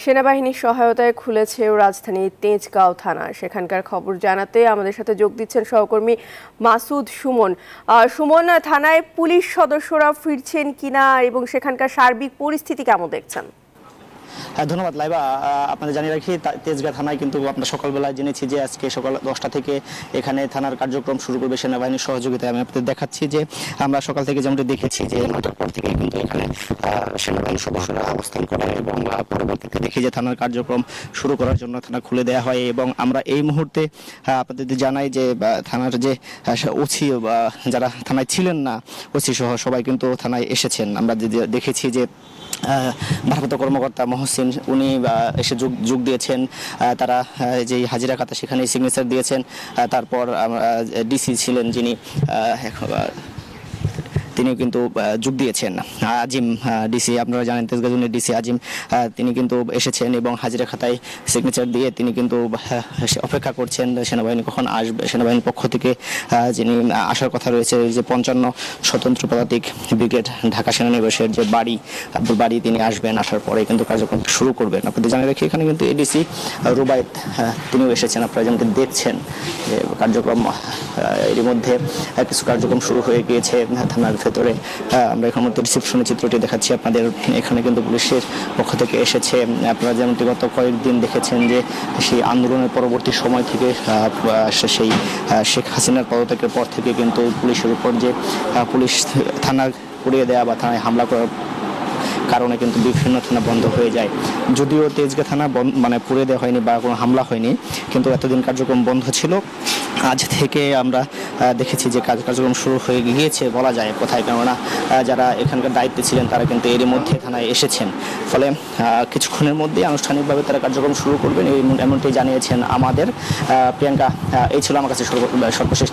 সেনাবাহিনীর সহায়তায় খুলেছে রাজধানীর তেজগাঁও থানা। সেখানকার খবর জানাতে আমাদের সাথে যোগ দিচ্ছেন সহকর্মী মাসুদ সুমন। সুমন, থানায় পুলিশ সদস্যরা ফিরছেন কিনা এবং সেখানকার সার্বিক পরিস্থিতি কেমন দেখছেন? ধন্যবাদ লাইবা। আপনাদের জানিয়ে রাখি, তেজগাঁ থানায় কিন্তু আমরা সকালবেলায় জেনেছি যে আজকে সকাল 10টা থেকে এখানে থানার কার্যক্রম শুরু করবে সেনাবাহিনীর সহযোগিতায়। আমি আপনাদের দেখাচ্ছি যে আমরা সকাল থেকে যেমনটি দেখেছি যে 9টার পর থেকে কিন্তু এখানে সেনাবাহিনীর সদস্যরা অবস্থান করে এবং পরবর্তীতে দেখি যে থানার কার্যক্রম শুরু করার জন্য থানা খুলে দেওয়া হয়। এবং আমরা এই মুহূর্তে আপনাদের জানাই যে থানার যে ওসি যারা থানায় ছিলেন না, ওসি সহ সবাই কিন্তু থানায় এসেছেন। আমরা দেখেছি যে ভারপ্রাপ্ত কর্মকর্তা মহসিন উনি এসে যোগ দিয়েছেন। তারা যে হাজিরা খাতা সেখানে সিগনেচার দিয়েছেন। তারপর ডিসি ছিলেন যিনি তিনিও কিন্তু যোগ দিয়েছেন। আজিম ডিসি, আপনারা জানেন তেজগাঁ জোনের ডিসি আজিম, তিনি কিন্তু এসেছেন এবং হাজিরা খাতায় সিগনেচার দিয়ে তিনি কিন্তু অপেক্ষা করছেন সেনাবাহিনী কখন আসবে। সেনাবাহিনীর পক্ষ থেকে যিনি আসার কথা রয়েছে যে 55 স্বতন্ত্র পদাতিক ব্রিগেড ঢাকা সেনানিবাসের যে বাড়ি আব্দুল বাড়ি, তিনি আসবেন, আসার পরে কিন্তু কার্যক্রম শুরু করবেন। আপনাদের জানিয়ে রাখি এখানে কিন্তু এডিসি রুবায়েত তিনিও এসেছেন। আপনারা যেমন দেখছেন যে কার্যক্রম এর মধ্যে কিছু কার্যক্রম শুরু হয়ে গিয়েছে থানার ভেতরে। আমরা এখন মধ্যে রিসেপশনের চিত্রটি দেখাচ্ছি আপনাদের। এখানে কিন্তু পুলিশের পক্ষ থেকে এসেছে। আপনারা যেমনটি গত কয়েকদিন দেখেছেন যে সেই আন্দোলনের পরবর্তী সময় থেকে সেই শেখ হাসিনার পদত্যাগের পর থেকে কিন্তু পুলিশের উপর যে পুলিশ থানা পুড়িয়ে দেওয়া বা থানায় হামলা করার কারণে কিন্তু বিভিন্ন থানা বন্ধ হয়ে যায়। যদিও তেজগাঁ থানা মানে পুড়ে দেওয়া হয়নি বা কোনো হামলা হয়নি, কিন্তু এতদিন কার্যক্রম বন্ধ ছিল। আজ থেকে আমরা দেখেছি যে কার্যক্রম শুরু হয়ে গিয়েছে বলা যায় কোথায়, কেননা যারা এখানকার দায়িত্বে ছিলেন তারা কিন্তু এরই মধ্যে থানায় এসেছেন। ফলে কিছুক্ষণের মধ্যেই আনুষ্ঠানিকভাবে তারা কার্যক্রম শুরু করবেন এমনটি জানিয়েছেন আমাদের। প্রিয়াঙ্কা, এই ছিল আমার কাছে সর্বশেষ।